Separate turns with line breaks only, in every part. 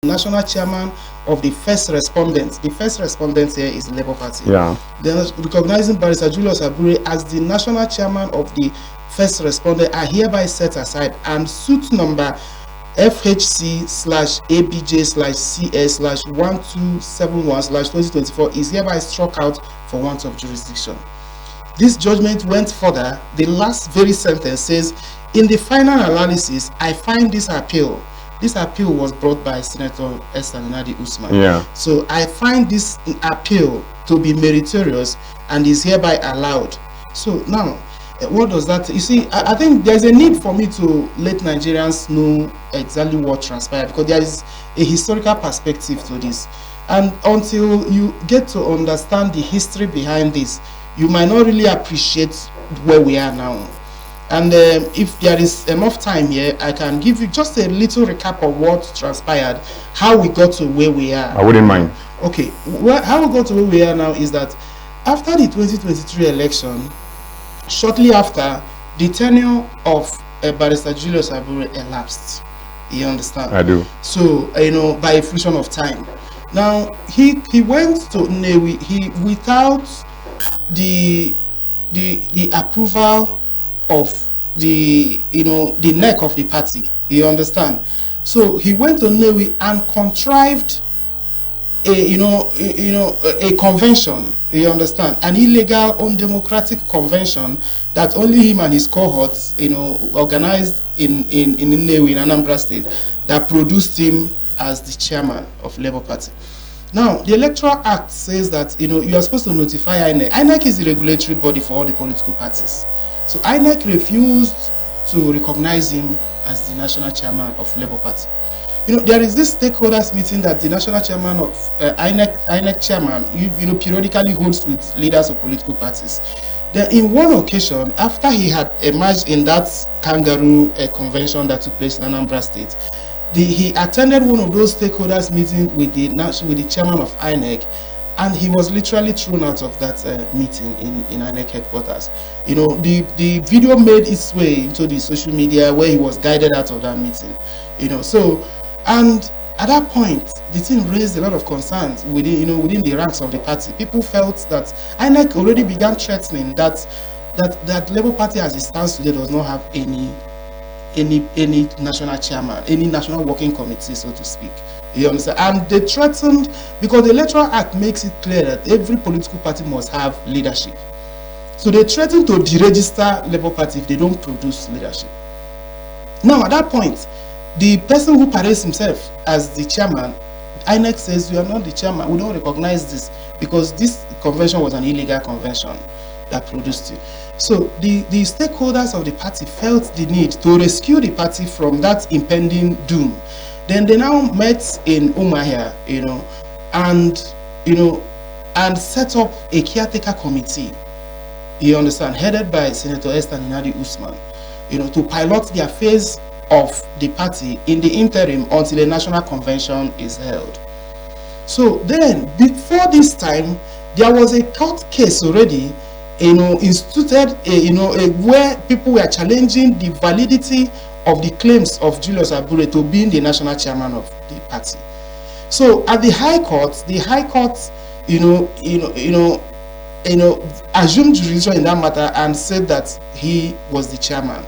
national chairman of the first respondent. The first respondent here is the Labour Party.
Yeah.
Then recognizing Barrister Julius Abure as the national chairman of the first respondent are hereby set aside, and suit number FHC/ABJ/CS/1271/2024 is hereby struck out for want of jurisdiction. This judgment went further. The last very sentence says, in the final analysis, I find this appeal was brought by Senator Esther Nadi Usman.
Yeah.
So I find this appeal to be meritorious and is hereby allowed. So now, what does that, you see, I think there's a need for me to let Nigerians know exactly what transpired, because there is a historical perspective to this. And until you get to understand the history behind this, you might not really appreciate where we are now. And if there is enough time here, I can give you just a little recap of what transpired, how we got to where we are.
I wouldn't mind.
Okay, well, how we got to where we are now is that after the 2023 election, shortly after, the tenure of Barrister Julius Abure elapsed. You understand?
I do.
So, by a fruition of time. Now, he went to Nnewi, without the approval of the neck of the party. You understand? So he went to Nnewi and contrived a convention. You understand? An illegal, undemocratic convention that only him and his cohorts, organized in Nnewi, in Anambra State, that produced him as the chairman of Labour Party. Now, the Electoral Act says that you are supposed to notify INEC. INEC is the regulatory body for all the political parties. So INEC refused to recognize him as the national chairman of Labour Party. There is this stakeholders meeting that the national chairman of INEC chairman periodically holds with leaders of political parties. Then, in one occasion, after he had emerged in that kangaroo convention that took place in Anambra State, he attended one of those stakeholders meetings with the chairman of INEC, and he was literally thrown out of that meeting in INEC headquarters. The video made its way into the social media where he was guided out of that meeting. And at that point, the thing raised a lot of concerns within the ranks of the party. People felt that INEC already began threatening that Labour Party, as it stands today, does not have any national chairman, any national working committee, so to speak. You understand? And they threatened, because the Electoral Act makes it clear that every political party must have leadership. So they threatened to deregister Labour Party if they don't produce leadership. Now, at that point, the person who parades himself as the chairman, INEC says, you are not the chairman, we don't recognize this, because this convention was an illegal convention that produced you. So the stakeholders of the party felt the need to rescue the party from that impending doom. Then they now met in Umuahia, and set up a caretaker committee, you understand, headed by Senator Esther Nadi Usman, to pilot the affairs of the party in the interim until a national convention is held. So then, before this time, there was a court case already, instituted, where people were challenging the validity of the claims of Julius Abure to being the national chairman of the party. So at the High Court, assumed jurisdiction in that matter and said that he was the chairman.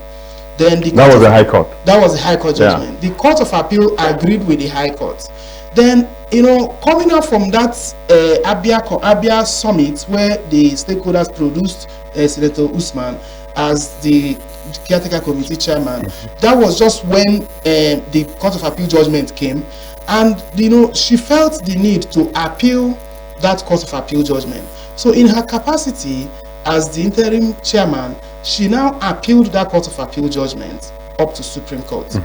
Then that
was the High Court. That
was the High Court judgment. Yeah. The Court of Appeal agreed with the High Court. Then, coming out from that Abia summit where the stakeholders produced Senator Usman as the caretaker committee chairman, that was just when the Court of Appeal judgment came, and she felt the need to appeal that Court of Appeal judgment. So in her capacity as the interim chairman, she now appealed that Court of Appeal judgment up to Supreme Court.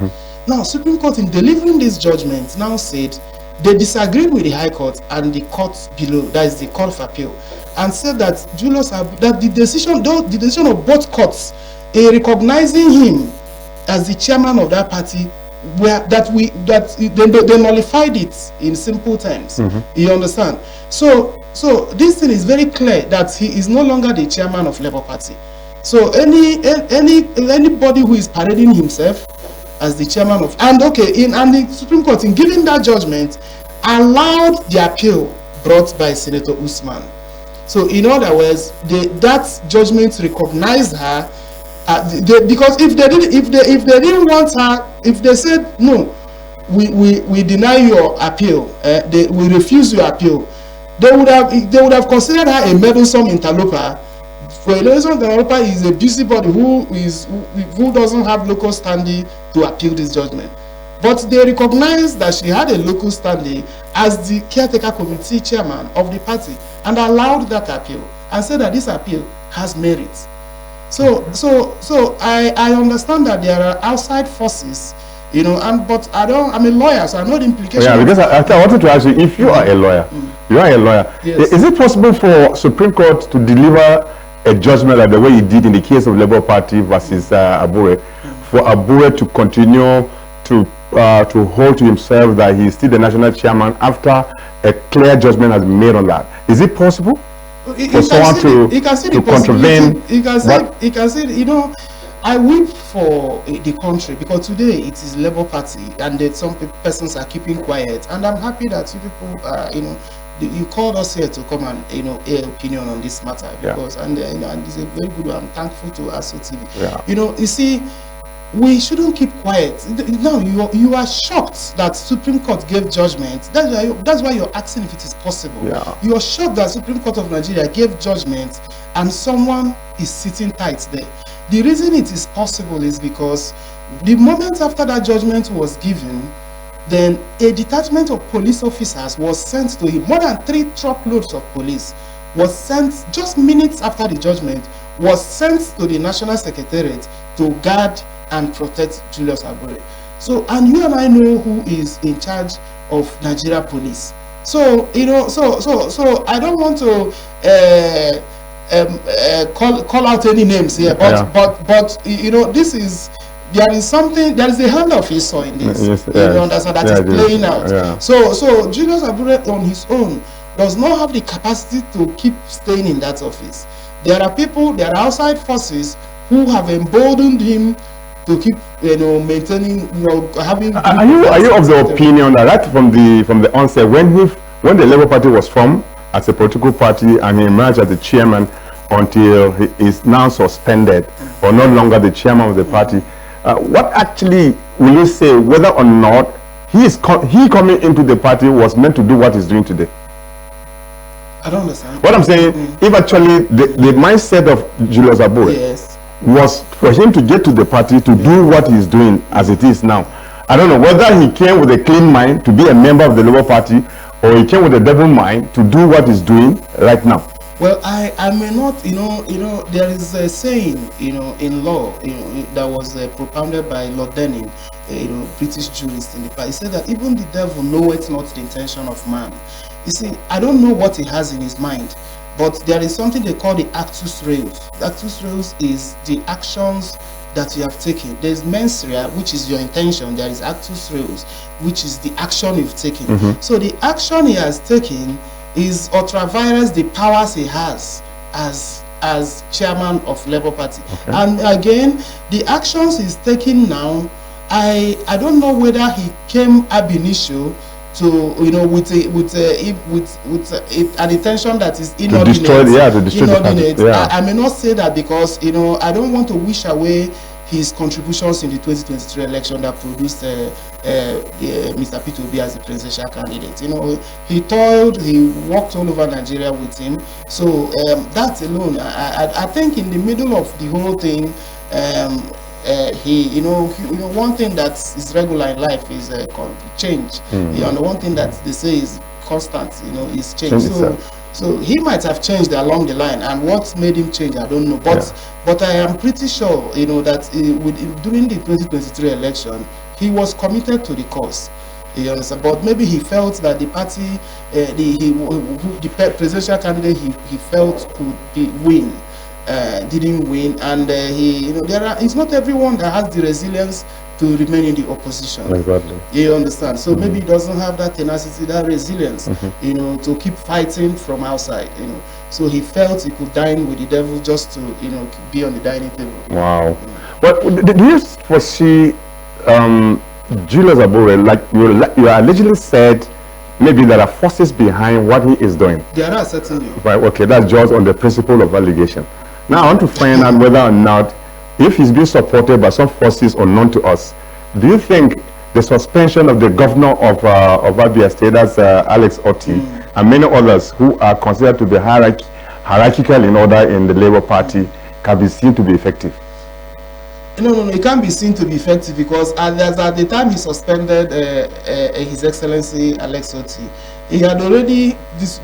Now, Supreme Court, in delivering this judgment, now said they disagreed with the High Court and the court below, that is the Court of Appeal, and said that the decision of both courts recognizing him as the chairman of that party, they nullified it in simple terms. You understand? So this thing is very clear that he is no longer the chairman of Labour Party. So anybody who is parading himself as the chairman of, and okay, and the Supreme Court, in giving that judgment, allowed the appeal brought by Senator Usman. So in other words, that judgment recognized her, because if they didn't want her, if they said no, we deny your appeal, we refuse your appeal, they would have considered her a meddlesome interloper. For a meddlesome interloper is a busybody who doesn't have local standing to appeal this judgment. But they recognized that she had a local standing as the caretaker committee chairman of the party and allowed that appeal and said that this appeal has merit. So I understand that there are outside forces, you know, but I'm a lawyer, so I know the implications.
Yeah, because I wanted to ask you, if you are a lawyer, yes. Is it possible for Supreme Court to deliver a judgment like the way it did in the case of Labour Party versus Abure, for Abure to continue to hold to himself that he is still the national chairman after a clear judgment has been made on that? Is it possible for someone to contravene?
He can say, you know, I weep for the country because today it is Labour Party and that some persons are keeping quiet, and I'm happy that you people, you know, you called us here to come and, you know, air opinion on this matter, because and you know, and it's a very good one. I'm thankful to ASO TV.
Yeah.
You know, you see, we shouldn't keep quiet. Now you are shocked that Supreme Court gave judgment. That's why you're asking if it is possible.
Yeah.
You are shocked that Supreme Court of Nigeria gave judgment and someone is sitting tight there. The reason it is possible is because the moment after that judgment was given, then a detachment of police officers was sent to him. More than 3 truckloads of police was sent just minutes after the judgment, was sent to the National Secretariat to guard and protect Julius Abure. So, and you and I know who is in charge of Nigeria Police. So, you know, so I don't want to call out any names here, but you know, there is a hand of Esau in this.
Yes,
you understand that is playing out.
Yeah.
So Julius Abure on his own does not have the capacity to keep staying in that office. There are people, there are outside forces who have emboldened him to keep, you know, maintaining, you know, having.
Are you of the opinion that right from the onset, when the Labour Party was formed as a political party and he emerged as the chairman until he is now suspended or no longer the chairman of the party, what actually will you say whether or not he coming into the party was meant to do what he's doing today?
I don't understand.
What I'm saying, if actually the mindset of Julius Abure was for him to get to the party to do what he's doing as it is now, I don't know whether he came with a clean mind to be a member of the Labour Party or he came with a devil mind to do what he's doing right now.
Well, I may not, you know, there is a saying, you know, in law, you know, that was propounded by Lord Denning, you know, British jurist in the past. He said that even the devil knoweth not the intention of man. You see, I don't know what he has in his mind, but there is something they call the actus reus. The actus reus is the actions that you have taken. There's mens rea, which is your intention. There is actus reus, which is the action you've taken. So the action he has taken is ultra-virus the powers he has as chairman of Labour Party. And again, the actions he's taking now, I don't know whether he came ab initio to, you know, with an intention that is inordinate.
To destroy the party.
I may not say that because, you know, I don't want to wish away his contributions in the 2023 election that produced Mr. Peter Obi as the presidential candidate. You know, he toiled, he walked all over Nigeria with him. So that alone, I think in the middle of the whole thing, you know, one thing that is regular in life is change. You know, one thing that they say is constant, you know, is change. So he might have changed along the line, and what made him change, I don't know. But I am pretty sure, you know, that during the 2023 election, he was committed to the cause. You understand? But maybe he felt that the party, the presidential candidate he felt could win, didn't win, and you know, it's not everyone that has the resilience to remain in the opposition.
Exactly.
You understand? So maybe he doesn't have that tenacity, that resilience, you know, to keep fighting from outside, you know. So he felt he could dine with the devil just to, you know, be on the dining table.
Wow. But do you foresee Julius Abure, like you allegedly said, maybe there are forces behind what he is doing.
There are certainly.
Right. Okay, that's just on the principle of allegation. Now I want to find out whether or not, if he's being supported by some forces unknown to us, do you think the suspension of the governor of Abia State, that's Alex Otti, and many others who are considered to be hierarchical in order in the Labour Party, can be seen to be effective?
No, it can't be seen to be effective, because at the time he suspended His Excellency Alex Otti, he had already,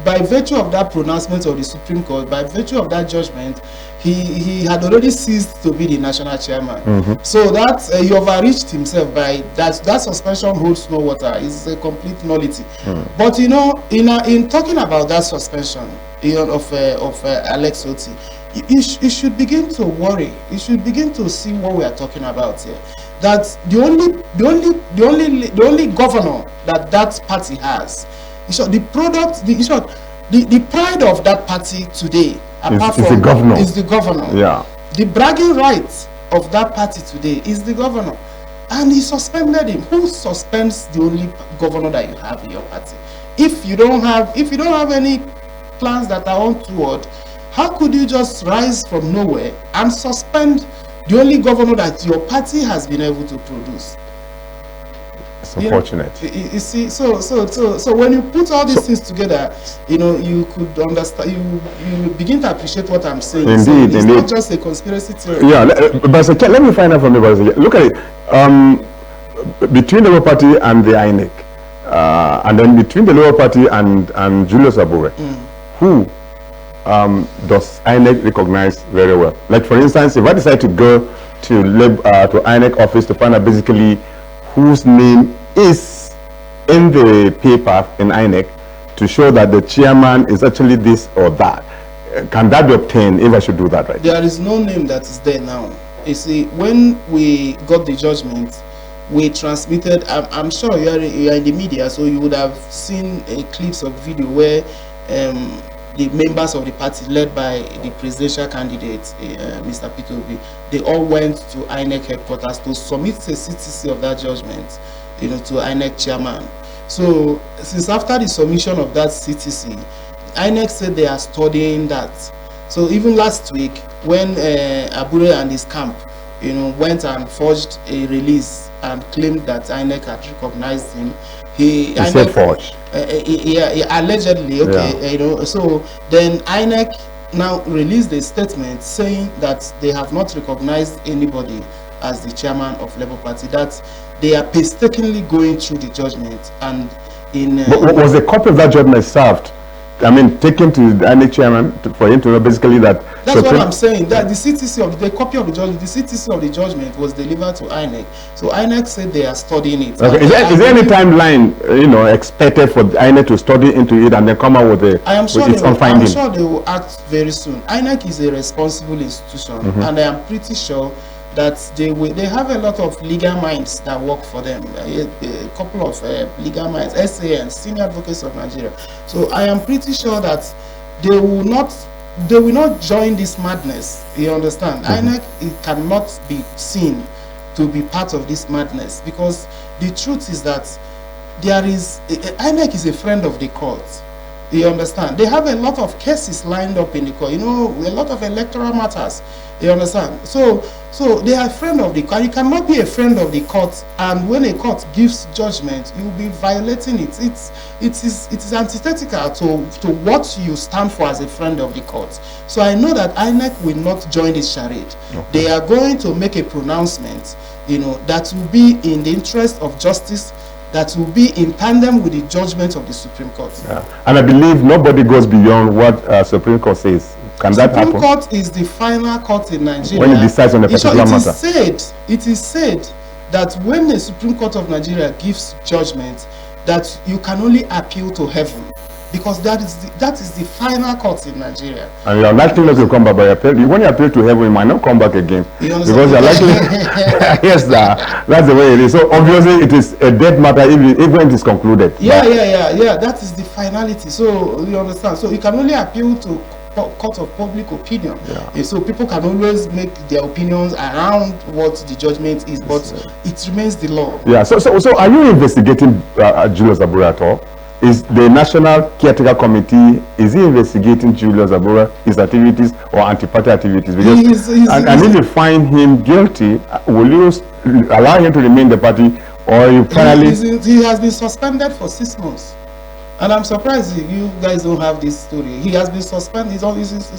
by virtue of that pronouncement of the Supreme Court, by virtue of that judgment, he had already ceased to be the national chairman. So that he overreached himself by that suspension holds no water. It's a complete nullity. But you know, in talking about that suspension of Alex Otti, you should begin to worry. You should begin to see what we are talking about here. That the only governor that party has, the pride of that party today, apart from
the governor,
is the governor.
Yeah.
The bragging rights of that party today is the governor, and he suspended him. Who suspends the only governor that you have in your party? If you don't have any plans that are untoward, how could you just rise from nowhere and suspend the only governor that your party has been able to produce?
It's unfortunate.
You see, so when you put all these things together, you know, you could understand, you begin to appreciate what I'm saying.
Indeed,
it's not just a conspiracy theory.
Yeah, but let me find out from you. Look at it. Between the Labour Party and the INEC, and then between the Labour Party and Julius Abure, who does INEC recognize very well? Like, for instance, if I decide to go to INEC office to find out basically whose name is in the paper in INEC to show that the chairman is actually this or that, can that be obtained if I should do that, right?
There is no name that is there now. You see, when we got the judgment, we transmitted, I'm sure you are in the media, so you would have seen clips of video where the members of the party led by the presidential candidate, Mr. Peter Obi, they all went to INEC headquarters to submit a CTC of that judgment, you know, to INEC chairman. So since after the submission of that CTC, INEC said they are studying that. So even last week, when Abure and his camp, you know, went and forged a release and claimed that INEC had recognized him, he
said forged.
Yeah, allegedly, okay, yeah. You know, so then INEC now released a statement saying that they have not recognized anybody as the chairman of Labour Party, that they are painstakingly going through the judgment. And
but was a copy of that judgment served? I mean, taken to the INEC chairman for him to know basically that.
That's what I'm saying. That the CTC of the copy of the judgment, the CTC of the judgment was delivered to INEC. So INEC said they are studying it.
Okay. Is there any timeline, you know, expected for the INEC to study into it and then come out with its own finding?
I'm sure they will act very soon. INEC is a responsible institution, and I am pretty sure that they have a lot of legal minds that work for them, a couple of legal minds, SAN, Senior Advocates of Nigeria. So I am pretty sure that they will not join this madness. You understand? INEC, it cannot be seen to be part of this madness, because the truth is that INEC is a friend of the court. You understand? They have a lot of cases lined up in the court, you know, a lot of electoral matters. You understand? So they are a friend of the court. You cannot be a friend of the court, and when a court gives judgment, you will be violating it. It is antithetical to what you stand for as a friend of the court. So I know that INEC will not join this charade. Okay. They are going to make a pronouncement, you know, that will be in the interest of justice, that will be in tandem with the judgment of the Supreme Court. Yeah.
And I believe nobody goes beyond what Supreme Court says. Can that happen?
Supreme Court is the final court in Nigeria.
When it decides on a particular matter.
It is said that when the Supreme Court of Nigeria gives judgment, that you can only appeal to heaven, because that is the final court in Nigeria. And
you are likely not to come back by appeal. When you appeal to heaven, you might not come back again. Because you are likely. Yes, that's the way it is. So obviously, it is a dead matter even it is concluded.
Yeah. That is the finality. So you understand. So you can only appeal to court of public opinion. So people can always make their opinions around what the judgment is, but it remains the law.
Yeah. So are you investigating Julius Abure at all? Is the National Caretaker Committee, is he investigating Julius Abure, his activities or anti-party activities? Because and if you find him guilty, will you allow him to remain the party, or you finally...
He has been suspended for 6 months. And I'm surprised you guys don't have this story. He has been suspended. He's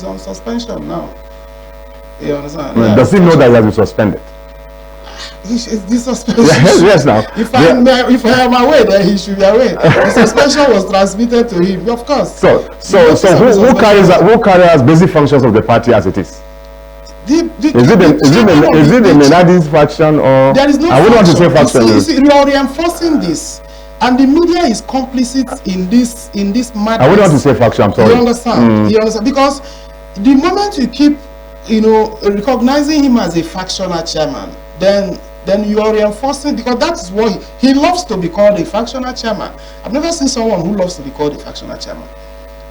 on suspension now. You understand?
Well, does he know that he has been suspended?
This suspension.
Yes, now.
If I am aware, then he should be aware. The suspension was transmitted to him, of course.
So who carries basic functions of the party as it is? Is it the Menadis faction, or
there is no?
I wouldn't want to say faction.
You see, you are reinforcing this, and the media is complicit in this madness.
I wouldn't want to say faction. I'm sorry.
You understand? You understand? Because the moment you keep, recognizing him as a factional chairman, then you are reinforcing, because that is what he loves to be called, a factional chairman. I've never seen someone who loves to be called a factional chairman.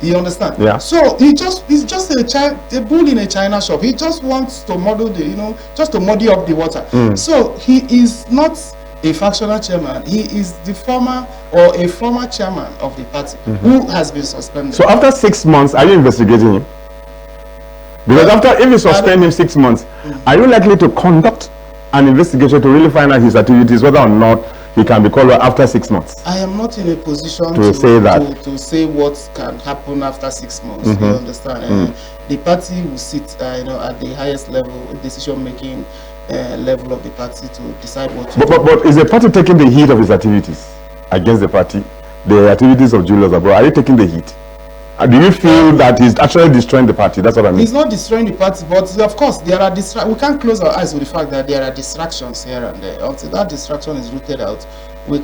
You understand?
Yeah.
So he's just a bull in a china shop. He just wants to model just to muddy up the water. So he is not a factional chairman. He is the former chairman of the party who has been suspended.
So after 6 months, are you investigating him? Because if you suspend him 6 months, are you likely to conduct an investigation to really find out his activities, whether or not he can be called after 6 months?
I am not in a position
to say that.
To say what can happen after 6 months. You understand? The party will sit, at the highest level, decision-making level of the party to decide what to do.
But is the party taking the heat of his activities against the party? The activities of Julius Abure, are you taking the heat? Do you feel that he's actually destroying the party? That's what I mean.
He's not destroying the party, but of course there are we can't close our eyes with the fact that there are distractions here and there. Until that distraction is rooted out,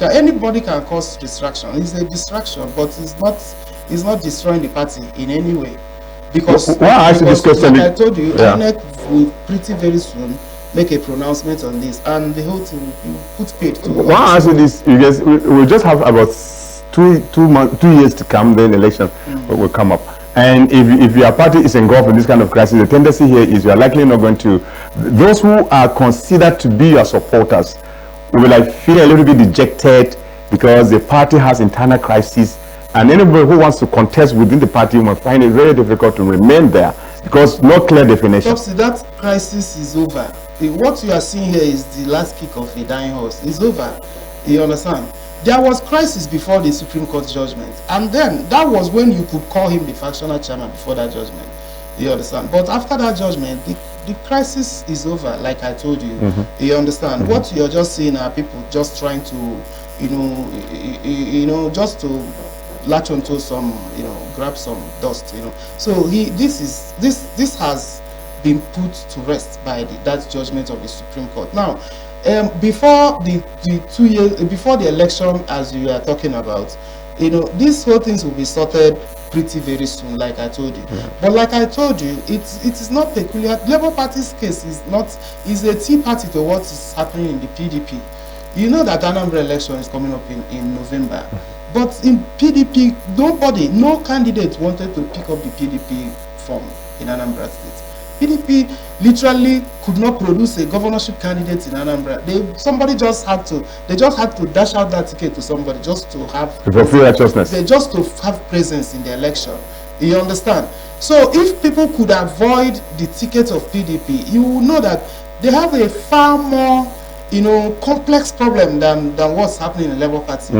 anybody can cause distraction. It's a distraction, but it's not destroying the party in any way. Because
like I
told you, INEC will pretty very soon make a pronouncement on this, and the whole thing will be put paid to.
Why I ask you this? You guys, we'll just have about 2 years to come, then election will come up. And if your party is engulfed in this kind of crisis, the tendency here is you are likely not going to, those who are considered to be your supporters will feel a little bit dejected because the party has internal crisis, and anybody who wants to contest within the party will find it very difficult to remain there because no clear definition.
So that crisis is over. What you are seeing here is the last kick of a dying horse. It's over. You understand? There was crisis before the Supreme Court judgment, and then that was when you could call him the factional chairman before that judgment. You understand? But after that judgment, the crisis is over, like I told you. You understand? What you're just seeing are people just trying to, just to latch onto some, grab some dust, So this has been put to rest by that judgment of the Supreme Court. Now, before the 2 years, before the election, as you are talking about, these whole things will be sorted pretty very soon, like I told you. But like I told you, it is not peculiar. Labour Party's case is a tea party to what is happening in the PDP. You know that Anambra election is coming up in November. But in PDP, no candidate wanted to pick up the PDP form in Anambra State. PDP literally could not produce a governorship candidate in Anambra. Somebody just had to dash out that ticket to somebody just to have
righteousness.
Just to have presence in the election. You understand? So if people could avoid the ticket of PDP, you will know that they have a far more complex problem than what's happening in the Labour Party.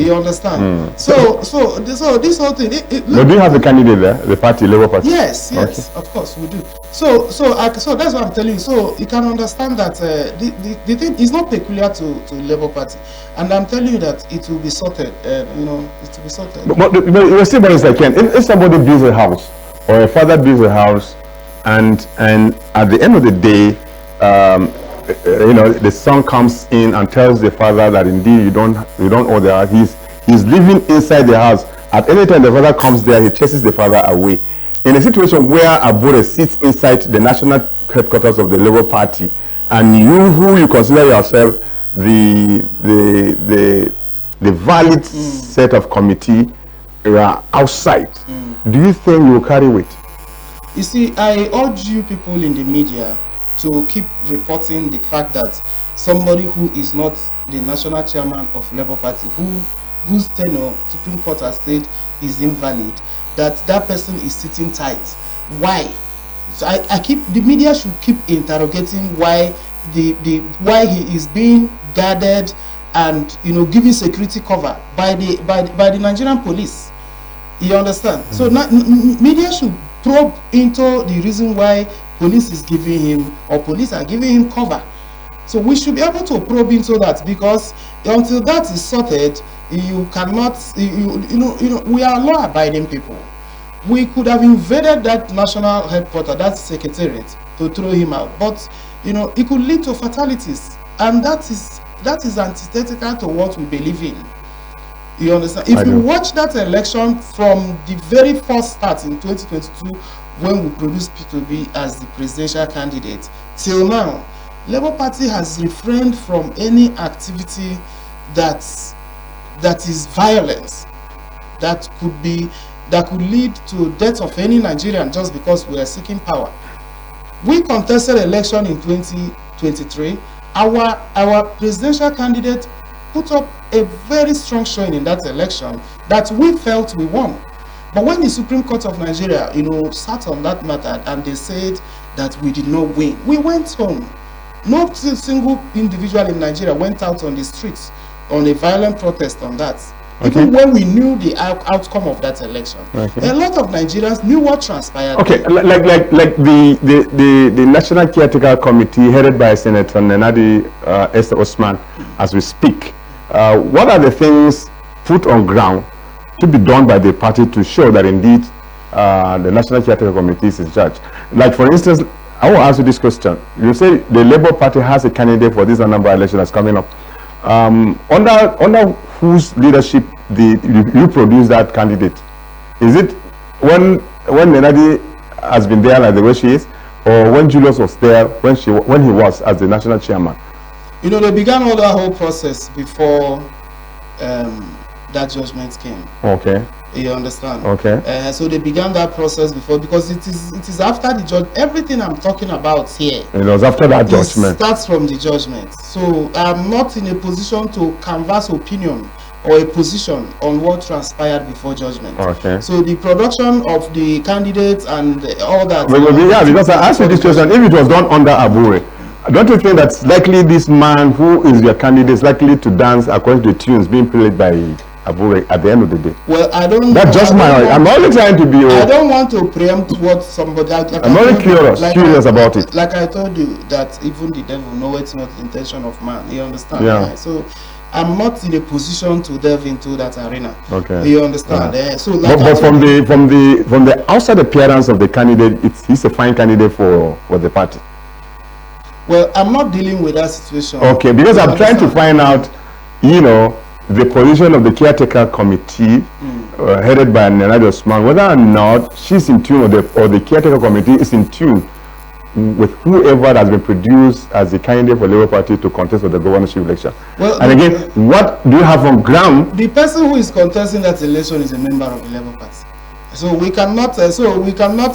You understand? So this whole thing.
But do you have a candidate there, the party, Labour Party?
Yes, okay. Of course we do. So that's what I'm telling you. So you can understand that the thing is not peculiar to Labour Party, and I'm telling you that it will be sorted. It will be sorted.
But you see, what I can. If somebody builds a house, or a father builds a house, and at the end of the day, the son comes in and tells the father that indeed you don't owe the house. He's living inside the house. At any time the father comes there, he chases the father away. In a situation where Abure sits inside the national headquarters of the Labour Party, and who you consider yourself the valid set of committee, you are outside. Do you think you will carry weight?
You see, I urge you people in the media to keep reporting the fact that somebody who is not the national chairman of Labour Party, whose tenure Supreme Court has said is invalid, that person is sitting tight. Why? So the media should keep interrogating why why he is being guarded and giving security cover by the Nigerian police. You understand? So media should probe into the reason why police is giving him, or police are giving him cover. So we should be able to probe into that, because until that is sorted, you cannot, we are law-abiding people. We could have invaded that national headquarters, that secretariat, to throw him out, but it could lead to fatalities, and that is antithetical to what we believe in. You understand? If you watch that election from the very first start in 2022, when we produced P2B as the presidential candidate, till now, Labour Party has refrained from any activity that is violence, that could lead to death of any Nigerian just because we are seeking power. We contested election in 2023. Our presidential candidate put up a very strong showing in that election that we felt we won. But when the Supreme Court of Nigeria, sat on that matter and they said that we did not win, we went home. No single individual in Nigeria went out on the streets on a violent protest on that. Okay. Even when we knew the outcome of that election, okay, a lot of Nigerians knew what transpired.
Okay, like the National Caretaker Committee headed by Senator Nenadi Esther Osman, as we speak. What are the things put on ground to be done by the party to show that indeed the National Caretaker Committee is judged? Like, for instance, I will ask you this question. You say the Labour Party has a candidate for this Anambra election that's coming up. Under whose leadership you produce that candidate? Is it when Nenadi has been there like the way she is, or when Julius was there when he was as the national chairman?
They began all that whole process before that judgment came. Okay. You understand?
Okay.
So they began that process before, because it is after the judge. Everything I'm talking about here,
it was after that judgment.
Starts from the judgment. So I'm not in a position to canvass opinion or a position on what transpired before judgment.
Okay.
So the production of the candidates and all that.
Yeah, because I asked you this question: if it was done under Abure, don't you think that's likely this man who is your candidate is likely to dance according to the tunes being played by Abure at the end of the day?
Well, I don't.
That's just I'm only trying to be.
I don't want to preempt what somebody.
I'm only curious about it.
Like I told you, that even the devil knows it's not the intention of man. You understand?
Yeah.
Right? So I'm not in a position to delve into that arena.
Okay.
You understand? So,
like but from the outside appearance of the candidate, he's a fine candidate for the party.
Well, I'm not dealing with that situation.
Okay, because I'm trying to find out, the position of the caretaker committee headed by Nenadi Osman, whether or not she's in tune, or the caretaker committee is in tune with whoever has been produced as the candidate for Labour Party to contest for the governorship election. Well, and again, what do you have on ground?
The person who is contesting that election is a member of the Labour Party. So we cannot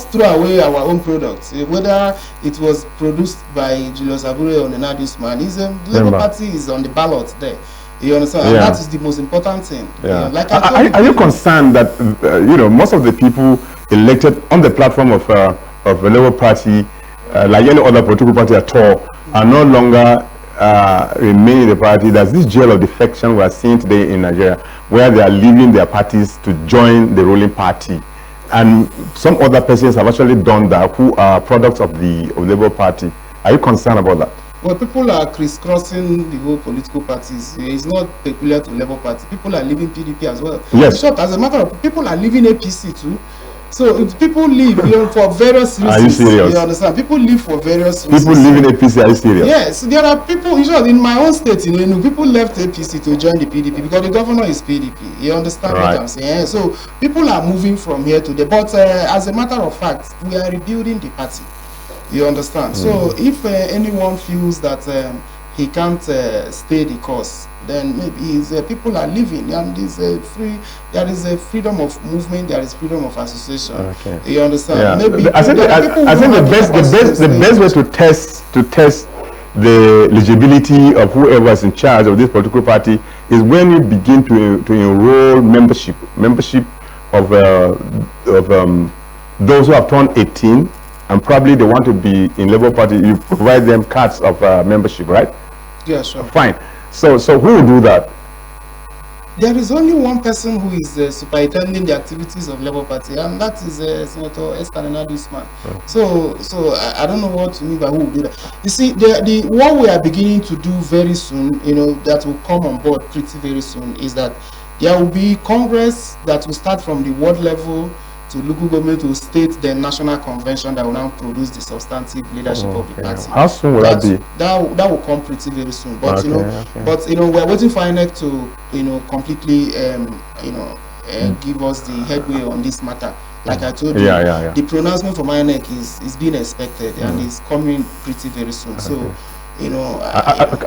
throw away our own products, whether it was produced by Julius Abure or Nenadi Osman. The Labour Party is on the ballot there. You understand? Yeah. And that is the most important thing.
Yeah. Are you concerned that most of the people elected on the platform of the Labour Party, like any other political party at all, are no longer remain in the party? There's this jail of defection we are seeing today in Nigeria, where they are leaving their parties to join the ruling party, and some other persons have actually done that who are products of the Labour Party. Are you concerned about that?
Well, people are crisscrossing the whole political parties. It's not peculiar to Labour Party. People are leaving PDP as well.
Yes.
In short, as a matter of, people are leaving APC too. So if people leave, for various reasons.
Are you serious?
You understand? People leave for various reasons.
People leaving APC, are you serious?
Yes, there are people. In my own state, people left APC to join the PDP because the governor is PDP. You understand what I'm saying? So people are moving from here to there. But as a matter of fact, we are rebuilding the party. You understand? So if anyone feels that he can't stay the course, then maybe people are living, and there is a freedom of movement, there is freedom of association.
Okay.
You understand?
Yeah.
Maybe
I think the best way to test the eligibility of whoever is in charge of this political party is when you begin to enroll membership of those who have turned 18 and probably they want to be in Labour Party. You provide them cards of membership, right?
Yeah, sure.
Fine. So who will do that?
There is only one person who is superintending the activities of Labour Party, and that is Senator Esther Usman.
Oh.
So I don't know what to mean by who will do that. You see, what we are beginning to do very soon, that will come on board pretty very soon, is that there will be Congress that will start from the ward level to local government, to state, the national convention that will now produce the substantive leadership of the party.
How soon will that be?
That will come pretty very soon. But
okay.
we're waiting for INEC to completely give us the headway on this matter. Like I told you, the pronouncement from INEC is being expected and is coming pretty very soon. Okay. So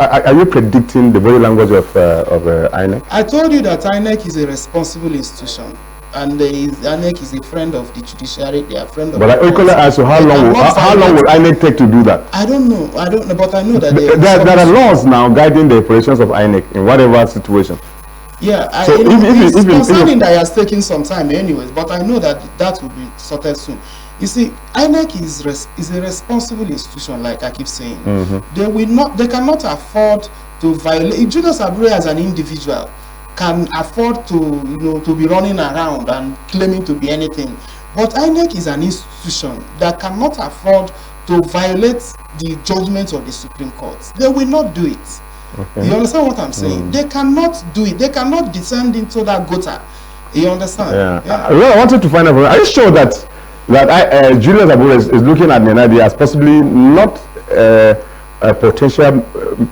are you predicting the body language of INEC?
I told you that INEC is a responsible institution. And INEC is a friend of the judiciary. They are friend of.
But I equally ask you, how long will INEC take to do that?
I don't know, but I know that
there are laws now guiding the operations of INEC in whatever situation.
Yeah,
so
it's concerning that it has taken some time, anyways. But I know that will be sorted soon. You see, INEC is a responsible institution, like I keep saying. They cannot afford to violate. Julius Abure as an individual can afford to be running around and claiming to be anything, but INEC is an institution that cannot afford to violate the judgments of the Supreme Court. They will not do it. Okay. You understand what I'm saying? They cannot do it. They cannot descend into that gutter. You understand?
Yeah. Well, I wanted to find out, are you sure that Julius Abure is looking at Nenadi as possibly not a potential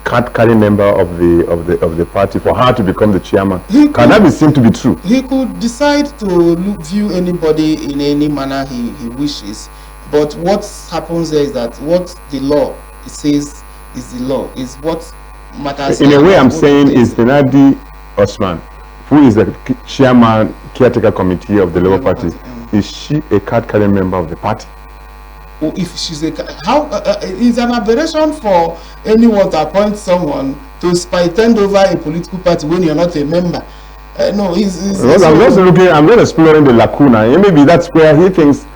card-carrying member of the party for her to become the chairman? Can that be seen to be true? He
could decide to view anybody in any manner he wishes, but what happens there is that what the law says is the law, is what matters.
In a way, I'm saying is Nenadi Usman, who is the chairman, caretaker committee of the Labour Party, is she a card-carrying member of the party?
If she's it's an aberration for anyone to appoint someone to pretend over a political party when you're not a member. No,
I'm just exploring the lacuna. Maybe that's where he thinks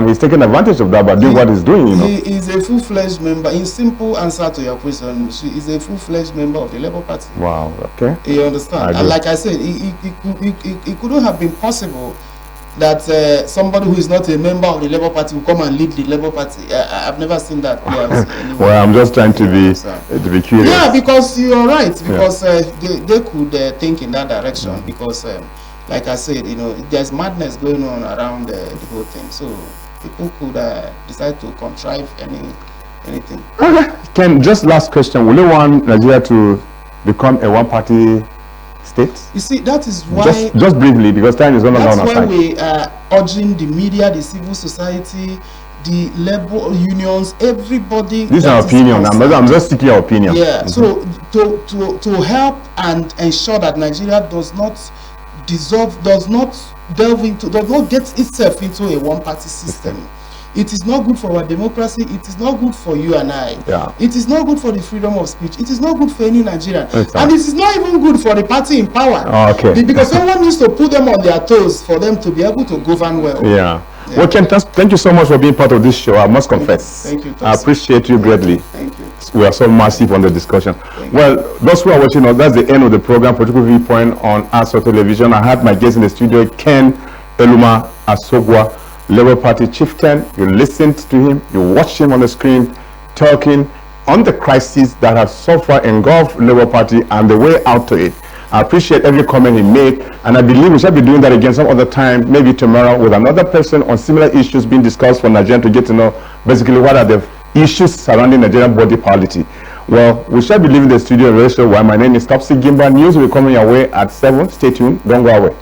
he's taking advantage of that by doing what he's doing.
He is a full-fledged member. In simple answer to your question, she is a full-fledged member of the Labour Party.
Wow. Okay.
You understand? And like I said, it couldn't have been possible that somebody who is not a member of the Labour Party will come and lead the Labour Party. I've never seen that.
Well, I'm just trying to be curious.
Yeah, because you're right. Because they could think in that direction. Because, like I said, there's madness going on around the whole thing. So people could decide to contrive anything.
Okay. Ken, just last question: will you want Nigeria to become a one-party state?
You see, that is why
just briefly, because time is going on.
That's why we are urging the media, the civil society, the labor unions, everybody.
This is our opinion. I'm just seeking your opinion.
Yeah. So to help and ensure that Nigeria does not get itself into a one-party system. It is not good for our democracy. It is not good for you and I.
Yeah.
It is not good for the freedom of speech. It is not good for any Nigerian. And it is not even good for the party in power.
Oh, okay.
Because someone needs to put them on their toes for them to be able to govern well.
Yeah. Well, Ken, thank you so much for being part of this show. I must confess.
Thank you.
I appreciate you greatly.
Thank you.
We are so massive on the discussion. Well, those who are watching us, that's the end of the program, Political Viewpoint on ASO Television. I had my guest in the studio, Ken Eluma Asogwa, Labour Party chieftain. You listened to him, you watched him on the screen talking on the crisis that has so far engulfed Labour Party and the way out to it. I appreciate every comment he made, and I believe we shall be doing that again some other time, maybe tomorrow, with another person on similar issues being discussed for Nigeria to get to know basically what are the issues surrounding Nigerian body politic. Well, we shall be leaving the studio very soon. My name is Topsy Gimba. News will be coming your way at 7. Stay tuned. Don't go away.